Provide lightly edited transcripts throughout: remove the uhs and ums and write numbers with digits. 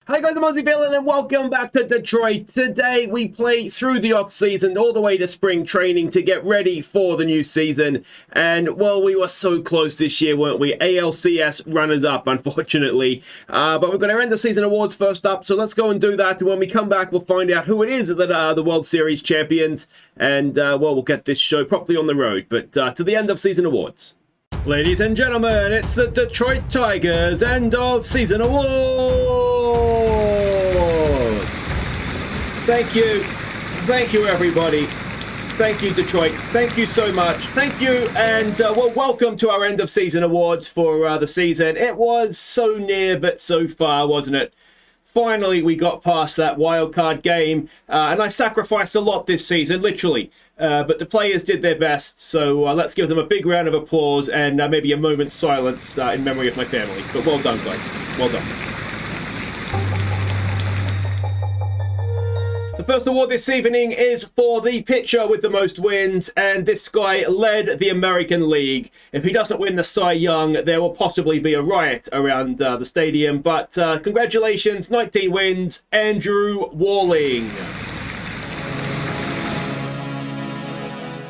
Hi guys, I'm Aussie Villain and welcome back to Detroit. Today we play through the off-season all the way to spring training to get ready for the new season. And, well, we were so close this year, weren't we? ALCS runners-up, unfortunately. But we're going to end the season awards first up, so let's go and do that. And when we come back, we'll find out who it is that are the World Series champions. And, well, we'll get this show properly on the road. But to the end of season awards. Ladies and gentlemen, it's the Detroit Tigers end of season awards. Thank you everybody. Thank you Detroit. Thank you so much. Thank you, and well, welcome to our end of season awards for the season. It was so near but so far, wasn't it? Finally, we got past that wildcard game, and I sacrificed a lot this season, literally. But the players did their best, so let's give them a big round of applause and maybe a moment's silence in memory of my family. But well done, guys. Well done. The first award this evening is for the pitcher with the most wins, and this guy led the American League. If he doesn't win the Cy Young, there will possibly be a riot around the stadium. But congratulations, 19 wins, Andrew Walling.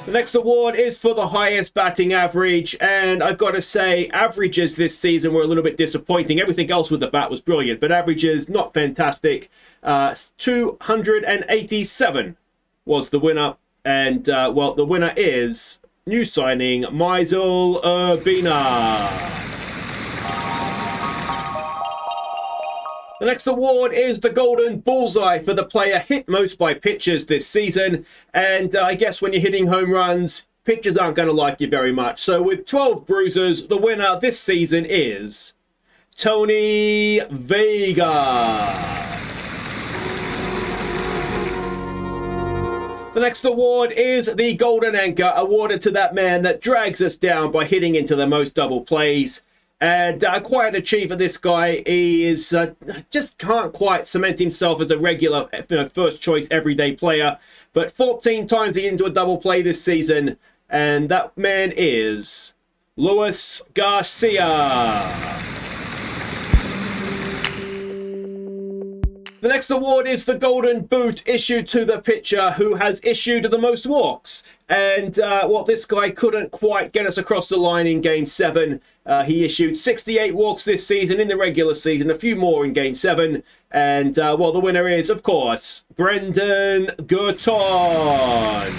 The next award is for the highest batting average, and I've got to say, averages this season were a little bit disappointing. Everything else with the bat was brilliant, but averages, not fantastic. 287 was the winner, and, well, the winner is new signing, Misael Urbina. The next award is the Golden Bullseye for the player hit most by pitchers this season. And I guess when you're hitting home runs, pitchers aren't going to like you very much. So with 12 bruisers, the winner this season is Tony Vega. The next award is the Golden Anchor, awarded to that man that drags us down by hitting into the most double plays. And quite an achievement, this guy. He is just can't quite cement himself as a regular first choice everyday player. But 14 times he into a double play this season. And that man is Luis Garcia. The next award is the Golden Boot, issued to the pitcher who has issued the most walks. And, well, this guy couldn't quite get us across the line in Game 7. He issued 68 walks this season in the regular season, a few more in Game 7. And, well, the winner is, of course, Brendan Girton.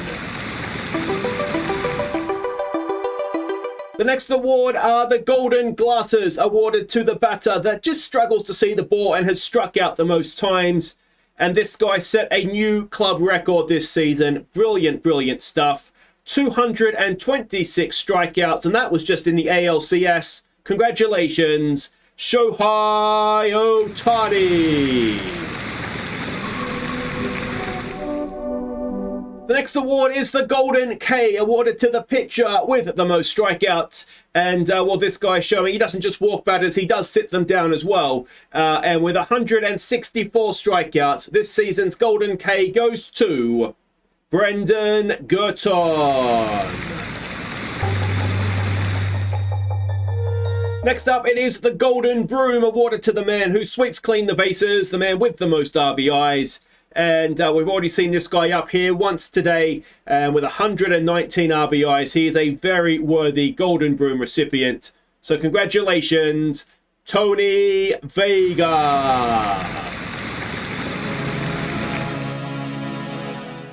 The next award are the Golden Glasses, awarded to the batter that just struggles to see the ball and has struck out the most times. And this guy set a new club record this season. Brilliant, brilliant stuff. 226 strikeouts, and that was just in the ALCS. Congratulations, Shohei Ohtani. The next award is the Golden K, awarded to the pitcher with the most strikeouts. And, well, this guy's showing he doesn't just walk batters, he does sit them down as well. And with 164 strikeouts, this season's Golden K goes to Brendan Girton. Next up, it is the Golden Broom, awarded to the man who sweeps clean the bases, the man with the most RBIs. And we've already seen this guy up here once today with 119 RBIs. He is a very worthy Golden Broom recipient. So congratulations, Tony Vega.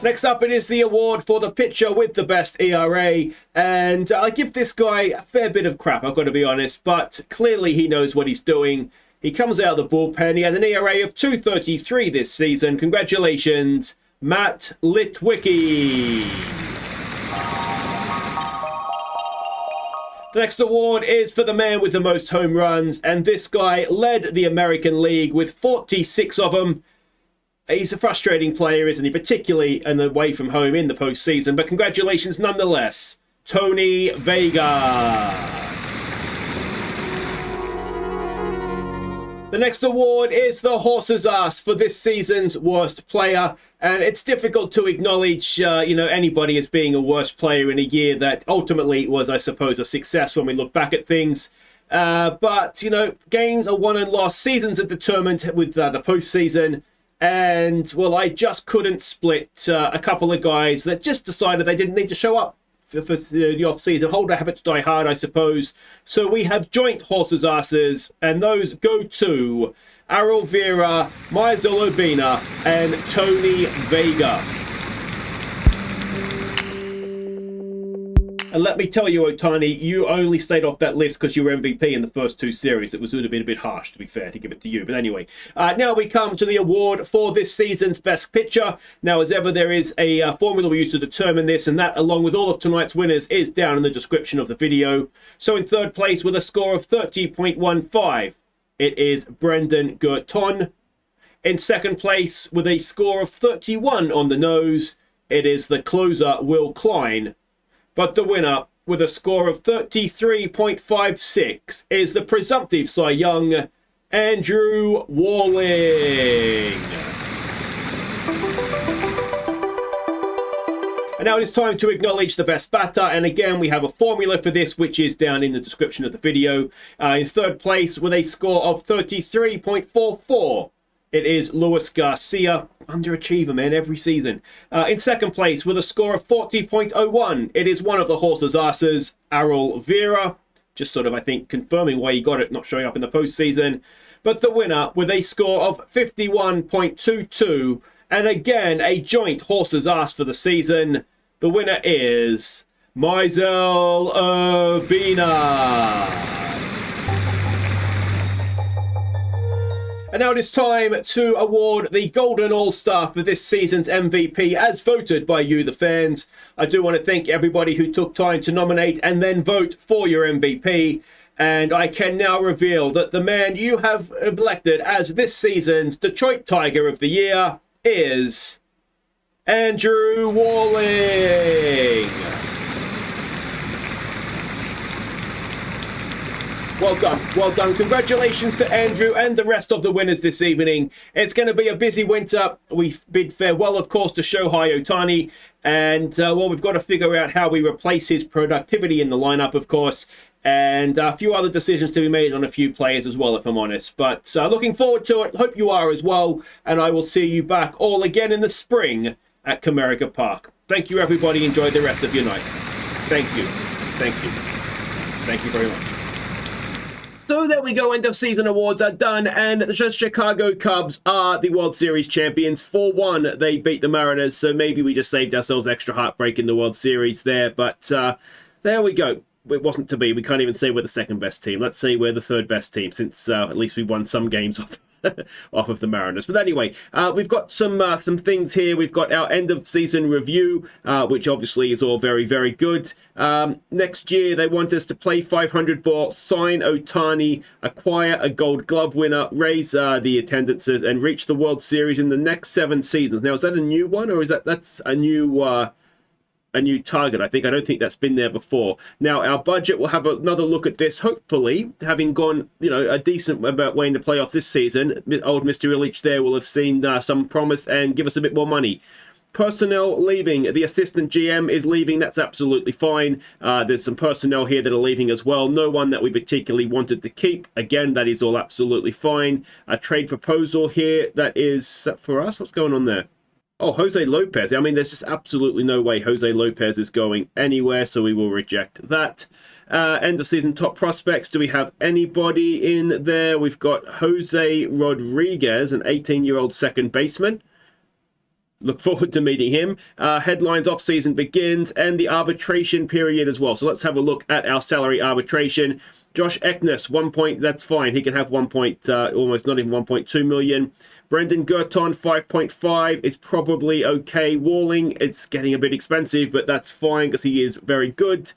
Next up, it is the award for the pitcher with the best ERA. And I give this guy a fair bit of crap, I've got to be honest. But clearly he knows what he's doing. He comes out of the bullpen. He has an ERA of 2.33 this season. Congratulations, Matt Litwicki. The next award is for the man with the most home runs, and this guy led the American League with 46 of them. He's a frustrating player, isn't he? Particularly away from home in the postseason. But congratulations nonetheless, Tony Vega. The next award is the horse's ass for this season's worst player. And it's difficult to acknowledge, anybody as being a worst player in a year that ultimately was, I suppose, a success when we look back at things. But, you know, games are won and lost. Seasons are determined with the postseason. And, well, I just couldn't split a couple of guys that just decided they didn't need to show up for the off-season. Hold their habits, die hard, I suppose. So we have joint horses' asses, and those go to Errol Vera, Misael Urbina, and Tony Vega. And let me tell you, Ohtani, you only stayed off that list because you were MVP in the first two series. It would have been a bit harsh, to be fair, to give it to you. But anyway, now we come to the award for this season's best pitcher. Now, as ever, there is a formula we use to determine this, and that, along with all of tonight's winners, is down in the description of the video. So in third place with a score of 30.15, it is Brendan Girton. In second place with a score of 31 on the nose, it is the closer, Will Klein. But the winner, with a score of 33.56, is the presumptive Cy Young, Andrew Walling. And now it is time to acknowledge the best batter. And again, we have a formula for this, which is down in the description of the video. In third place, with a score of 33.44, it is Luis Garcia. Underachiever, man, every season. In second place, with a score of 40.01, it is one of the horse's asses, Errol Vera. Just sort of, I think, confirming why he got it, not showing up in the postseason. But the winner, with a score of 51.22, and again, a joint horse's ass for the season, the winner is Misael Urbina. And now it is time to award the Golden All-Star for this season's MVP as voted by you, the fans. I do want to thank everybody who took time to nominate and then vote for your MVP. And I can now reveal that the man you have elected as this season's Detroit Tiger of the Year is Andrew Walling. Well done, well done. Congratulations to Andrew and the rest of the winners this evening. It's going to be a busy winter. We bid farewell, of course, to Shohei Ohtani. And, well, we've got to figure out how we replace his productivity in the lineup, of course. And a few other decisions to be made on a few players as well, if I'm honest. But looking forward to it. Hope you are as well. And I will see you back all again in the spring at Comerica Park. Thank you, everybody. Enjoy the rest of your night. Thank you. Thank you. Thank you very much. So there we go, end of season awards are done, and the Chicago Cubs are the World Series champions. 4-1, they beat the Mariners, so maybe we just saved ourselves extra heartbreak in the World Series there, but there we go. It wasn't to be. We can't even say we're the second best team. Let's say we're the third best team, since at least we won some games off off of the Mariners. But anyway, we've got some things here. We've got our end of season review, which obviously is all very, very good. Next year, they want us to play 500 ball, sign Ohtani, acquire a Gold Glove winner, raise the attendances, and reach the World Series in the next 7 seasons. Now, is that a new one, or is that's a new target? I don't think that's been there before. Now, our budget will have another look at this, hopefully, having gone, a decent about way in the playoffs this season. Old Mr. Illich there will have seen some promise and give us a bit more money. Personnel leaving. The assistant GM is leaving. That's absolutely fine. There's some personnel here that are leaving as well. No one that we particularly wanted to keep. Again, that is all absolutely fine. A trade proposal here. That is for us. What's going on there? Oh, Jose Lopez. I mean, there's just absolutely no way Jose Lopez is going anywhere, so we will reject that. End of season top prospects. Do we have anybody in there? We've got Jose Rodriguez, an 18-year-old second baseman. Look forward to meeting him. Headlines off-season begins, and the arbitration period as well. So let's have a look at our salary arbitration. Josh Eknes, 1 point, that's fine. He can have 1 point, almost not even 1.2 million. Brendan Girton, 5.5 is probably okay. Walling, it's getting a bit expensive, but that's fine because he is very good.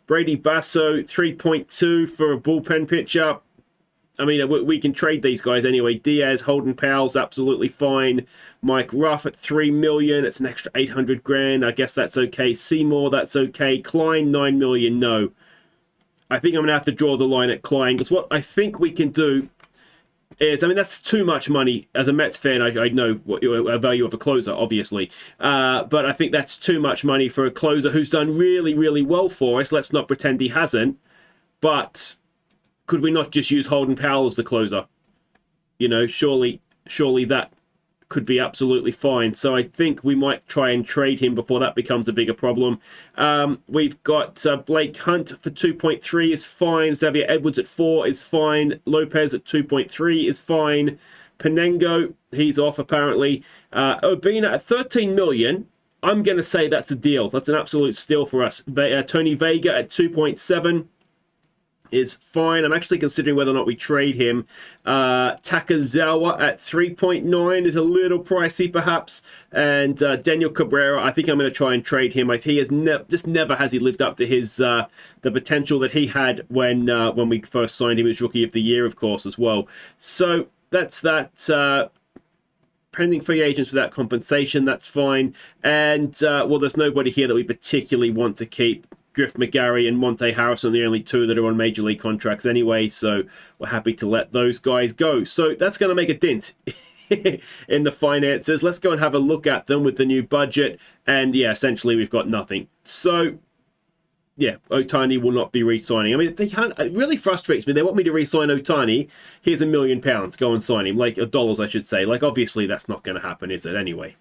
Brady Basso, 3.2 for a bullpen pitcher. I mean, we can trade these guys anyway. Diaz, Holden Powell's absolutely fine. Mike Ruff at 3 million. It's an extra 800 grand. I guess that's okay. Seymour, that's okay. Klein, 9 million. No. I think I'm going to have to draw the line at Klein, because what I think we can do is, I mean, that's too much money. As a Mets fan, I know what a value of a closer, obviously. But I think that's too much money for a closer who's done really, really well for us. Let's not pretend he hasn't. But could we not just use Holden Powell as the closer? You know, surely that could be absolutely fine. So I think we might try and trade him before that becomes a bigger problem. We've got Blake Hunt for 2.3 is fine. Xavier Edwards at 4 is fine. Lopez at 2.3 is fine. Penengo, he's off apparently. Urbina at 13 million. I'm going to say that's a deal. That's an absolute steal for us. Tony Vega at 2.7 is fine. I'm actually considering whether or not we trade him. Takazawa at 3.9 is a little pricey perhaps. And Daniel Cabrera, I think I'm going to try and trade him. He has just never has he lived up to his the potential that he had when we first signed him as Rookie of the Year, of course, as well. So that's that. Pending free agents without compensation, that's fine. And, well, there's nobody here that we particularly want to keep. Griff McGarry and Monte Harrison are the only two that are on Major League contracts anyway, so we're happy to let those guys go. So that's going to make a dent in the finances. Let's go and have a look at them with the new budget. And, yeah, essentially we've got nothing. So, yeah, Ohtani will not be re-signing. I mean, it really frustrates me. They want me to re-sign Ohtani. Here's £1 million. Go and sign him. Like, dollars, I should say. Like, obviously, that's not going to happen, is it? Anyway.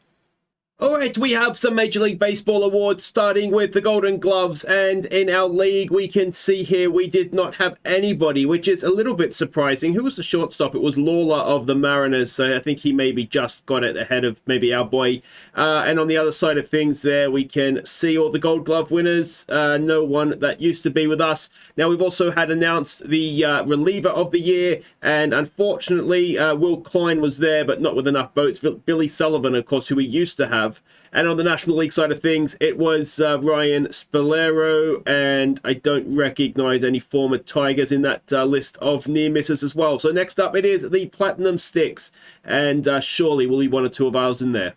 All right, we have some Major League Baseball awards, starting with the Golden Gloves. And in our league, we can see here we did not have anybody, which is a little bit surprising. Who was the shortstop? It was Lawler of the Mariners. So I think he maybe just got it ahead of maybe our boy. And on the other side of things there, we can see all the Gold Glove winners. No one that used to be with us. Now, we've also had announced the reliever of the year. And unfortunately, Will Klein was there, but not with enough votes. Billy Sullivan, of course, who we used to have. And on the National League side of things, it was Ryan Spalero, and I don't recognize any former Tigers in that list of near misses as well. So next up, it is the Platinum Sticks, and surely we'll leave one or two of ours in there.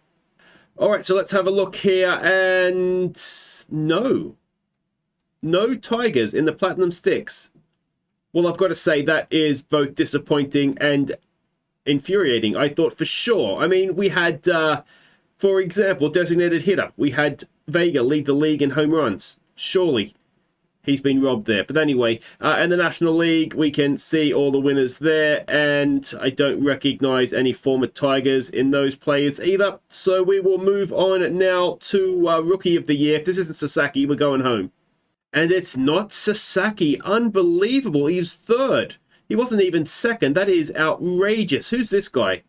All right, so let's have a look here, and no Tigers in the Platinum Sticks. Well, I've got to say that is both disappointing and infuriating. I thought for sure. I mean, we had... for example, designated hitter. We had Vega lead the league in home runs. Surely he's been robbed there. But anyway, in the National League, we can see all the winners there. And I don't recognize any former Tigers in those players either. So we will move on now to Rookie of the Year. If this isn't Sasaki, we're going home. And it's not Sasaki. Unbelievable. He's third. He wasn't even second. That is outrageous. Who's this guy?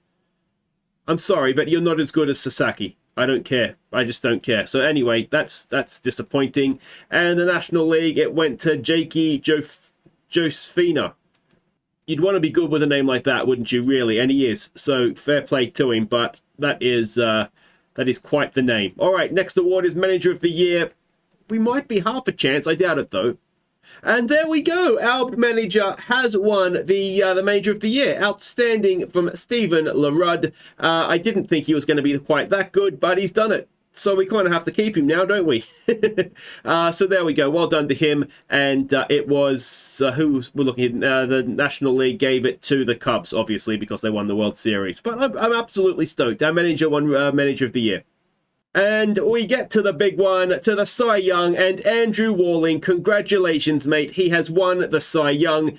I'm sorry, but you're not as good as Sasaki. I don't care. I just don't care. So anyway, that's disappointing. And the National League, it went to Jakey Josefina. You'd want to be good with a name like that, wouldn't you, really? And he is. So fair play to him, but that is quite the name. All right, next award is Manager of the Year. We might be half a chance. I doubt it, though. And there we go. Our manager has won the Manager of the Year. Outstanding from Stephen LaRudd. I didn't think he was going to be quite that good, but he's done it. So we kind of have to keep him now, don't we? So there we go. Well done to him. And it was, who we're looking at, the National League gave it to the Cubs, obviously, because they won the World Series. But I'm absolutely stoked. Our manager won Manager of the Year. And we get to the big one, to the Cy Young, and Andrew Walling. Congratulations, mate. He has won the Cy Young.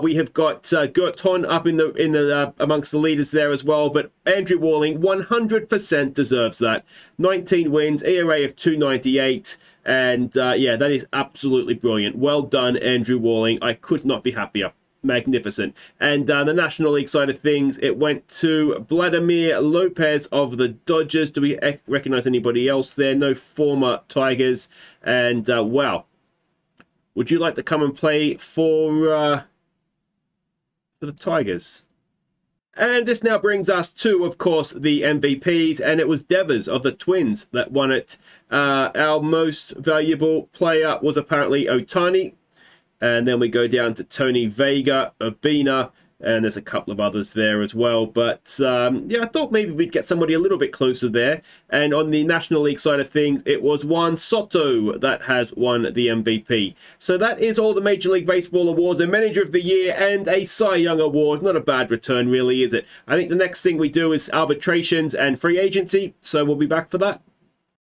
We have got Girton up in the amongst the leaders there as well, but Andrew Walling 100% deserves that. 19 wins, ERA of 298, and yeah, that is absolutely brilliant. Well done, Andrew Walling. I could not be happier. Magnificent. And the National League side of things, it went to Vladimir Lopez of the Dodgers. Do we recognize anybody else there? No former Tigers. And wow, would you like to come and play for the Tigers? And this now brings us to, of course, the MVPs, and it was Devers of the Twins that won it. Our most valuable player was apparently Ohtani. And then we go down to Tony Vega, Urbina, and there's a couple of others there as well. But, yeah, I thought maybe we'd get somebody a little bit closer there. And on the National League side of things, it was Juan Soto that has won the MVP. So that is all the Major League Baseball awards, a Manager of the Year and a Cy Young award. Not a bad return, really, is it? I think the next thing we do is arbitrations and free agency. So we'll be back for that.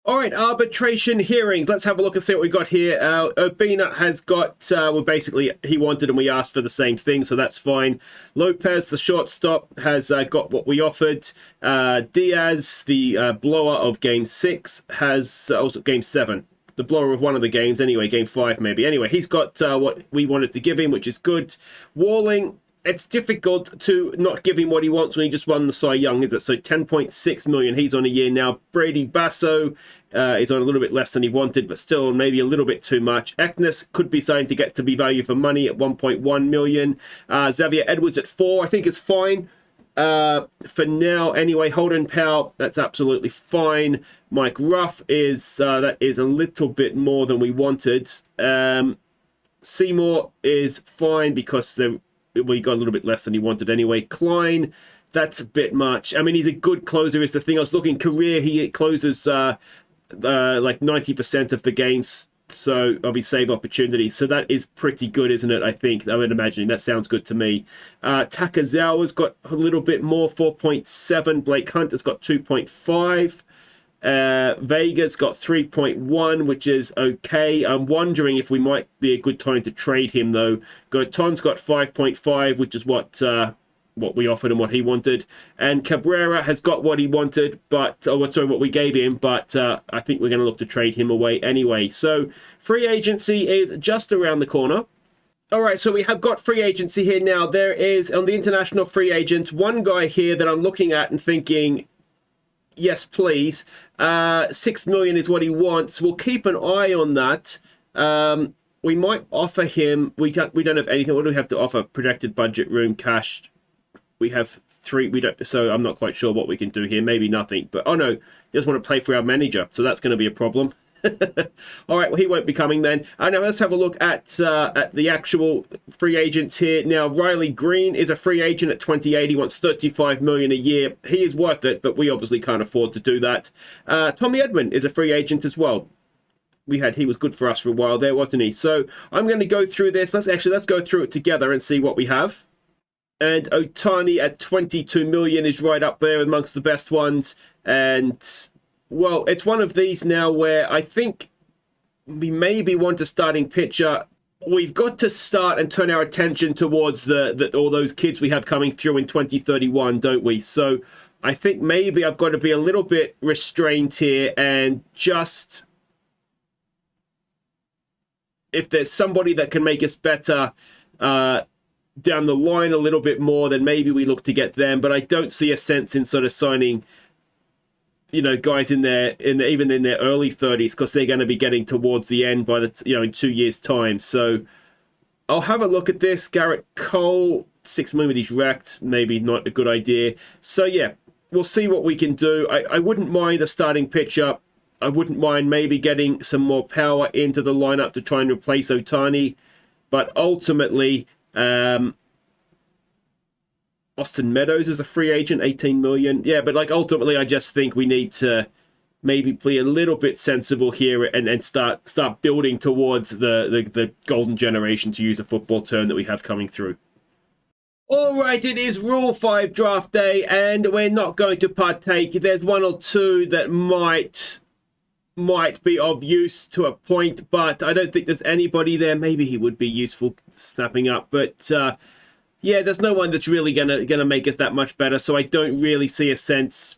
All right, arbitration hearings. Let's have a look and see what we got here. Urbina has got, well, basically, he wanted and we asked for the same thing, so that's fine. Lopez, the shortstop, has got what we offered. Diaz, the blower of Game 6, has also Game 7. The blower of one of the games, anyway, Game 5 maybe. Anyway, he's got what we wanted to give him, which is good. Walling, it's difficult to not give him what he wants when he just won the Cy Young, is it? So 10.6 million, he's on a year now. Brady Basso is on a little bit less than he wanted, but still maybe a little bit too much. Eknes could be starting to get to be value for money at 1.1 million. Xavier Edwards at 4, I think it's fine. For now, anyway. Holden Powell, that's absolutely fine. Mike Ruff is that is a little bit more than we wanted. Seymour is fine because we got a little bit less than he wanted anyway. Klein, that's a bit much. I mean, he's a good closer is the thing. I was looking career, he closes like 90% of the games, so of his save opportunities. So that is pretty good, isn't it? I think, I would imagine. That sounds good to me. Takazawa's got a little bit more, 4.7. Blake Hunt has got 2.5. Vega's got 3.1, which is okay. I'm wondering if we might be a good time to trade him, though. Girton's got 5.5, which is what we offered and what he wanted. And Cabrera has got what he wanted, but what we gave him, but I think we're going to look to trade him away anyway. So free agency is just around the corner. All right, so we have got free agency here now. There is, on the international free agents, one guy here that I'm looking at and thinking, yes, please. 6 million is what he wants. We'll keep an eye on that. We might offer him. We don't have anything. What do we have to offer? Projected budget, room, cash. We have 3. We don't. So I'm not quite sure what we can do here. Maybe nothing. But oh no, he doesn't want to play for our manager. So that's going to be a problem. All right, well, he won't be coming then. Now let's have a look at the actual free agents here. Now, Riley Green is a free agent at 28. He wants 35 million a year. He is worth it, but we obviously can't afford to do that. Tommy Edman is a free agent as well. He was good for us for a while there, wasn't he? So I'm going to go through this. Let's go through it together and see what we have. And Ohtani at 22 million is right up there amongst the best ones. And well, it's one of these now where I think we maybe want a starting pitcher. We've got to start and turn our attention towards all those kids we have coming through in 2031, don't we? So I think maybe I've got to be a little bit restrained here and just, if there's somebody that can make us better down the line a little bit more, then maybe we look to get them. But I don't see a sense in sort of signing, guys even in their early 30s, because they're going to be getting towards the end by in 2 years' time. So I'll have a look at this. Garrett Cole, 6 million, he's wrecked. Maybe not a good idea. So yeah, we'll see what we can do. I wouldn't mind a starting pitcher. I wouldn't mind maybe getting some more power into the lineup to try and replace Ohtani. But ultimately, Austin Meadows is a free agent, 18 million. Yeah, but ultimately, I just think we need to maybe play a little bit sensible here and start building towards the golden generation, to use a football term that we have coming through. All right, it is Rule 5 draft day, and we're not going to partake. There's one or two that might be of use to a point, but I don't think there's anybody there. Maybe he would be useful snapping up, but yeah, there's no one that's really gonna make us that much better. So I don't really see a sense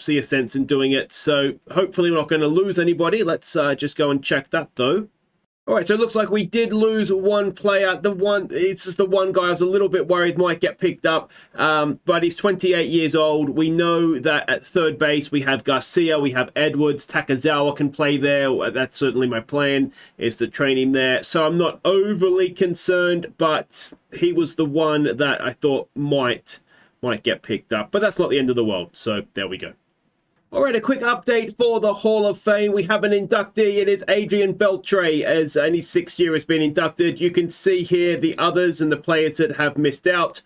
in doing it. So hopefully we're not going to lose anybody. Let's just go and check that though. All right, so it looks like we did lose one player. It's just the one guy I was a little bit worried might get picked up, but he's 28 years old. We know that at third base we have Garcia, we have Edwards, Takazawa can play there. That's certainly my plan, is to train him there. So I'm not overly concerned, but he was the one that I thought might get picked up. But that's not the end of the world, so there we go. All right, a quick update for the Hall of Fame. We have an inductee. It is Adrian Beltre, as only 6th year has been inducted. You can see here the others and the players that have missed out.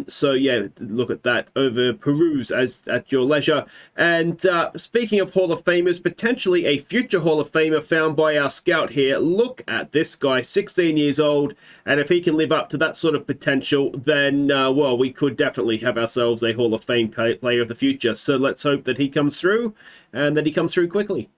So yeah, look at that. Peruse at your leisure. And speaking of Hall of Famers, potentially a future Hall of Famer found by our scout here. Look at this guy, 16 years old. And if he can live up to that sort of potential, then, well, we could definitely have ourselves a Hall of Fame player of the future. So let's hope that he comes through and that he comes through quickly.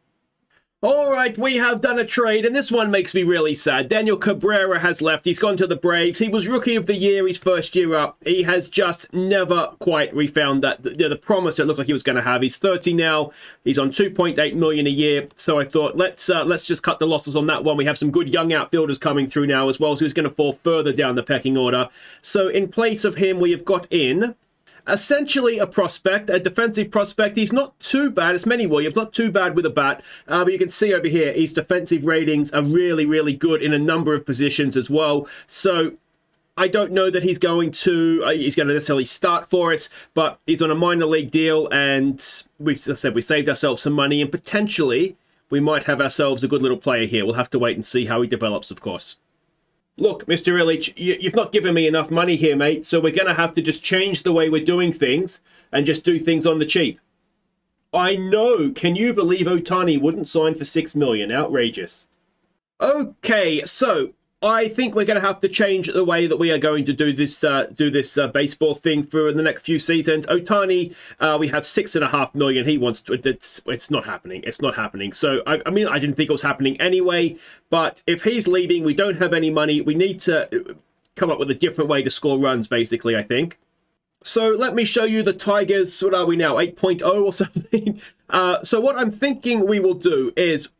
All right, we have done a trade, and this one makes me really sad. Daniel Cabrera has left. He's gone to the Braves. He was Rookie of the Year his first year up. He has just never quite refound that the promise it looked like he was going to have. He's 30 now. He's on $2.8 million a year. So I thought, let's just cut the losses on that one. We have some good young outfielders coming through now as well, so he's going to fall further down the pecking order. So in place of him, we have got in essentially a prospect, a defensive prospect. He's not too bad. It's Manny Williams, not too bad with a bat. But you can see over here, his defensive ratings are really, really good in a number of positions as well. So I don't know that he's going to necessarily start for us, but he's on a minor league deal, and we saved ourselves some money, and potentially we might have ourselves a good little player here. We'll have to wait and see how he develops, of course. Look, Mr. Illich, you've not given me enough money here, mate, so we're going to have to just change the way we're doing things and just do things on the cheap. I know. Can you believe Ohtani wouldn't sign for $6 million? Outrageous. Okay, so I think we're going to have to change the way that we are going to do this baseball thing for the next few seasons. Ohtani, we have $6.5 million. He wants to. It's not happening. It's not happening. So I mean, I didn't think it was happening anyway. But if he's leaving, we don't have any money. We need to come up with a different way to score runs. Basically, I think. So let me show you the Tigers. What are we now? 8.0 or something. So what I'm thinking we will do is,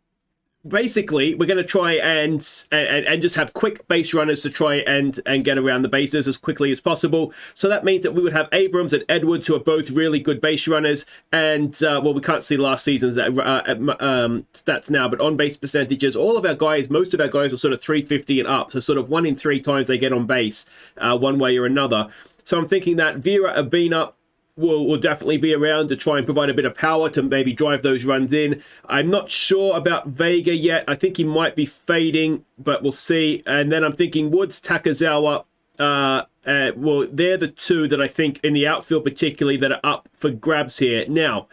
basically, we're going to try and just have quick base runners to try and get around the bases as quickly as possible. So that means that we would have Abrams and Edwards, who are both really good base runners. And, well, we can't see last season's stats now, but on-base percentages, all of our guys, most of our guys are sort of 350 and up. So sort of 1 in 3 times they get on base one way or another. So I'm thinking that Vera Urbina will definitely be around to try and provide a bit of power to maybe drive those runs in. I'm not sure about Vega yet. I think he might be fading, but we'll see. And then I'm thinking Woods, Takazawa. Well, they're the two that I think in the outfield particularly that are up for grabs here. Now,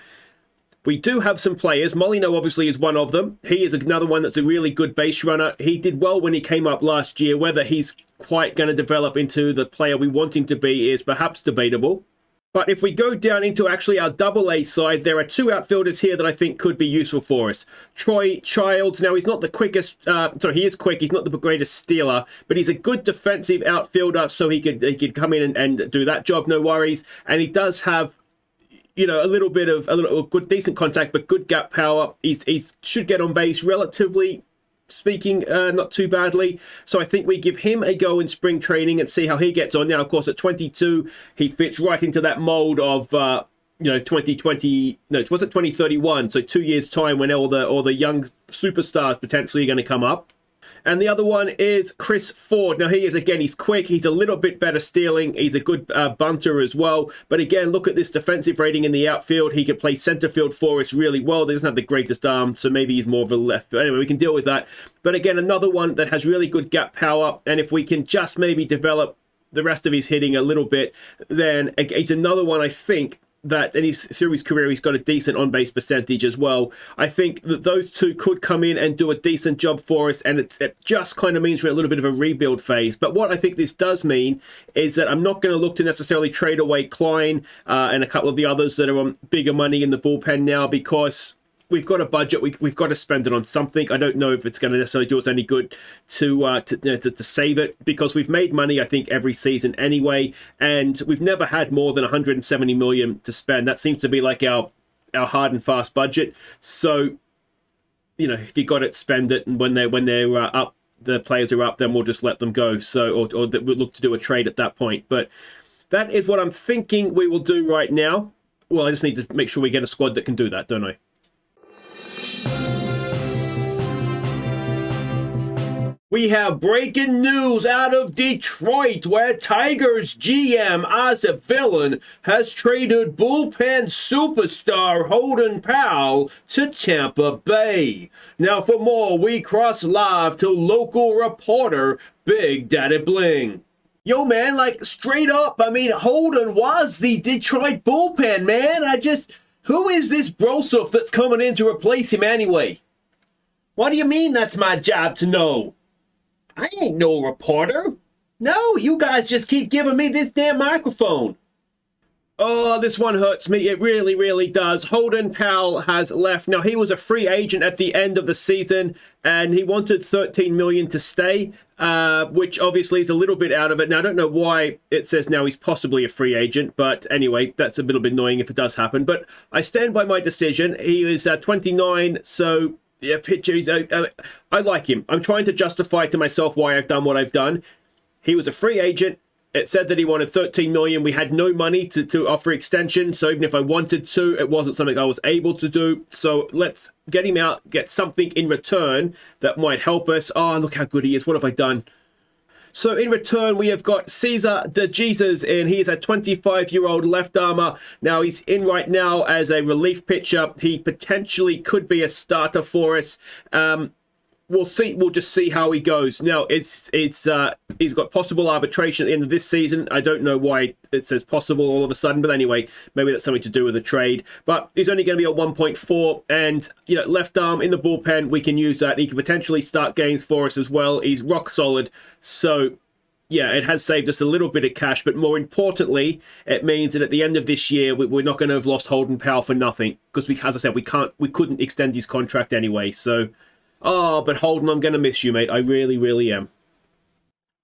we do have some players. Molino obviously is one of them. He is another one that's a really good base runner. He did well when he came up last year. Whether he's quite going to develop into the player we want him to be is perhaps debatable. But if we go down into actually our AA side, there are 2 outfielders here that I think could be useful for us. Troy Childs, now he's not the quickest, he is quick, he's not the greatest stealer, but he's a good defensive outfielder, so he could come in and do that job, no worries. And he does have, you know, a little good, decent contact, but good gap power. He should get on base relatively speaking, not too badly. So I think we give him a go in spring training and see how he gets on. Now, of course, at 22, he fits right into that mold of, 2020, no, was it 2031? So 2 years' time when all the young superstars potentially are going to come up. And the other one is Chris Ford. Now, he's quick. He's a little bit better stealing. He's a good bunter as well. But again, look at this defensive rating in the outfield. He can play center field for us really well. He doesn't have the greatest arm, so maybe he's more of a left. But anyway, we can deal with that. But again, another one that has really good gap power. And if we can just maybe develop the rest of his hitting a little bit, then it's another one I think that through his career, he's got a decent on-base percentage as well. I think that those two could come in and do a decent job for us, and it just kind of means we're in a little bit of a rebuild phase. But what I think this does mean is that I'm not going to look to necessarily trade away Klein and a couple of the others that are on bigger money in the bullpen now, because we've got a budget. We've got to spend it on something. I don't know if it's going to necessarily do us any good to save it, because we've made money, I think, every season anyway, and we've never had more than 170 million to spend. That seems to be like our hard and fast budget. So, you know, if you got it, spend it, and when they're up, the players are up, then we'll just let them go. So, or we'll look to do a trade at that point. But that is what I'm thinking we will do right now. Well, I just need to make sure we get a squad that can do that, don't I? We have breaking news out of Detroit, where Tigers GM Asa Villain has traded bullpen superstar Holden Powell to Tampa Bay. Now for more, we cross live to local reporter Big Daddy Bling. Yo, man, like straight up, I mean, Holden was the Detroit bullpen, man. Who is this Broseph that's coming in to replace him anyway? What do you mean that's my job to know? I ain't no reporter. No, you guys just keep giving me this damn microphone. Oh, this one hurts me. It really, really does. Holden Powell has left. Now, he was a free agent at the end of the season, and he wanted $13 million to stay, which obviously is a little bit out of it. Now, I don't know why it says now he's possibly a free agent, but anyway, that's a little bit annoying if it does happen. But I stand by my decision. He is 29, so yeah, I like him. I'm trying to justify to myself why I've done what I've done. He was a free agent. It said that he wanted $13 million. We had no money to offer extension, so even if I wanted to, it wasn't something I was able to do. So let's get him out, get something in return that might help us. Oh, look how good he is. What have I done? So in return, we have got Cesar de Jesus in. He is a 25-year-old left armor. Now, he's in right now as a relief pitcher. He potentially could be a starter for us. We'll see. We'll just see how he goes. Now, he's got possible arbitration at the end of this season. I don't know why it says possible all of a sudden, but anyway, maybe that's something to do with the trade. But he's only going to be at 1.4, and left arm in the bullpen, we can use that. He can potentially start games for us as well. He's rock solid. So yeah, it has saved us a little bit of cash, but more importantly, it means that at the end of this year, we're not going to have lost Holden Powell for nothing, because as I said, we couldn't extend his contract anyway. So. Oh, but Holden, I'm going to miss you, mate. I really, really am.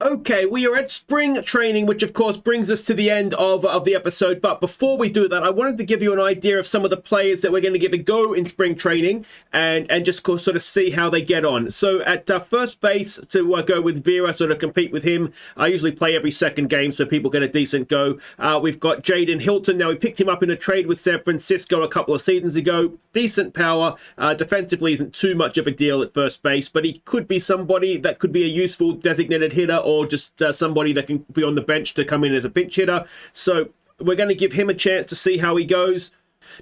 Okay, we are at spring training, which of course brings us to the end of the episode. But before we do that, I wanted to give you an idea of some of the players that we're going to give a go in spring training and just sort of see how they get on. So at first base, to go with Vera, sort of compete with him. I usually play every second game so people get a decent go. We've got Jaden Hilton. Now, we picked him up in a trade with San Francisco a couple of seasons ago. Decent power. Defensively isn't too much of a deal at first base, but he could be somebody that could be a useful designated hitter, or just somebody that can be on the bench to come in as a pinch hitter. So we're going to give him a chance to see how he goes.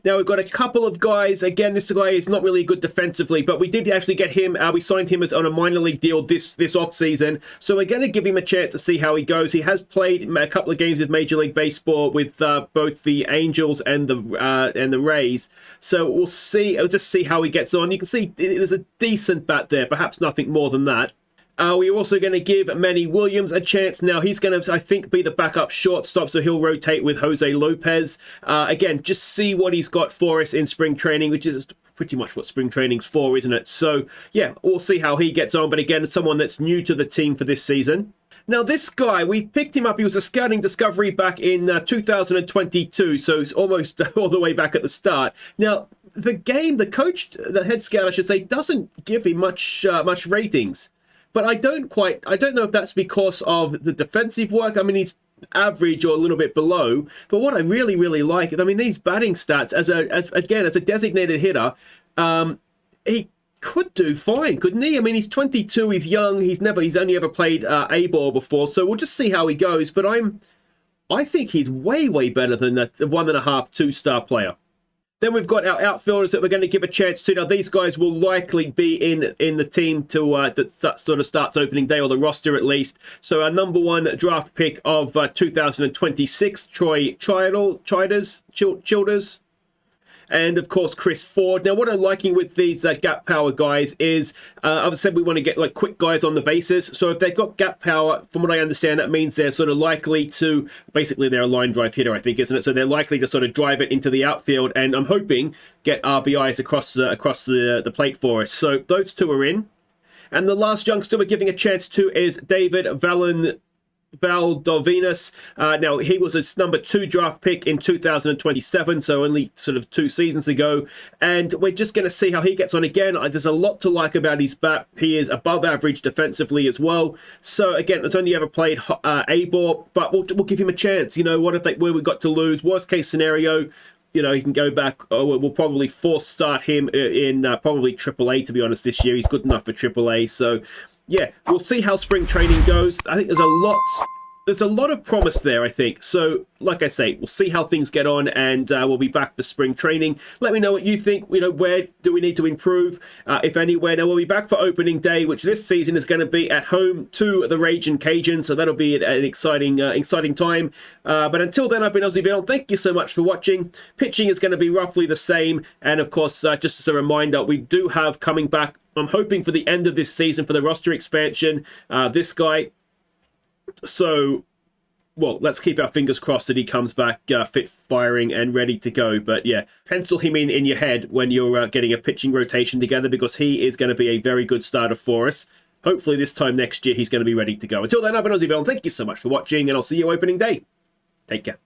Now, we've got a couple of guys. Again, this guy is not really good defensively, but we did actually get him. We signed him as on a minor league deal this offseason. So we're going to give him a chance to see how he goes. He has played a couple of games of Major League Baseball with both the Angels and the Rays. So we'll see. We'll just see how he gets on. You can see there's a decent bat there, perhaps nothing more than that. We're also going to give Manny Williams a chance. Now, he's going to, I think, be the backup shortstop, so he'll rotate with Jose Lopez. Again, just see what he's got for us in spring training, which is pretty much what spring training's for, isn't it? So, yeah, we'll see how he gets on. But again, someone that's new to the team for this season. Now, this guy, we picked him up. He was a scouting discovery back in 2022, so it's almost all the way back at the start. Now, the head scout, I should say, doesn't give him much ratings. But I don't know if that's because of the defensive work. I mean, he's average or a little bit below. But what I really, really like, I mean, these batting stats, as a designated hitter, he could do fine, couldn't he? I mean, he's 22, he's young, he's only ever played A-ball before, so we'll just see how he goes. But I think he's way, way better than the 1.5, 2-star player. Then we've got our outfielders that we're going to give a chance to. Now, these guys will likely be in the team that sort of starts opening day, or the roster at least. So our number one draft pick of 2026, Troy Childers. And, of course, Chris Ford. Now, what I'm liking with these gap power guys is, I've said we want to get like quick guys on the bases. So if they've got gap power, from what I understand, that means they're sort of likely to, basically they're a line drive hitter, I think, isn't it? So they're likely to sort of drive it into the outfield, and I'm hoping get RBIs across the plate for us. So those two are in. And the last youngster we're giving a chance to is David Valdovinas. Now, he was a number 2 draft pick in 2027, so only sort of 2 seasons ago. And we're just going to see how he gets on again. There's a lot to like about his bat. He is above average defensively as well. So, again, it's only ever played A-ball, but we'll give him a chance. Where we got to lose? Worst case scenario, he can go back. We'll probably force start him in probably AAA, to be honest, this year. He's good enough for AAA, so... yeah, we'll see how spring training goes. I think there's a lot of promise there, I think. So, like I say, we'll see how things get on, and we'll be back for spring training. Let me know what you think. Where do we need to improve, if anywhere? Now, we'll be back for opening day, which this season is going to be at home to the Ragin' Cajuns, so that'll be an exciting time. But until then, I've been Aussie Villain. Thank you so much for watching. Pitching is going to be roughly the same, and of course, just as a reminder, we do have coming back, I'm hoping for the end of this season for the roster expansion, this guy. So, well, let's keep our fingers crossed that he comes back fit, firing, and ready to go. But yeah, pencil him in your head when you're getting a pitching rotation together, because he is going to be a very good starter for us. Hopefully this time next year he's going to be ready to go. Until then, I've been Aussie, and thank you so much for watching, and I'll see you opening day. Take care.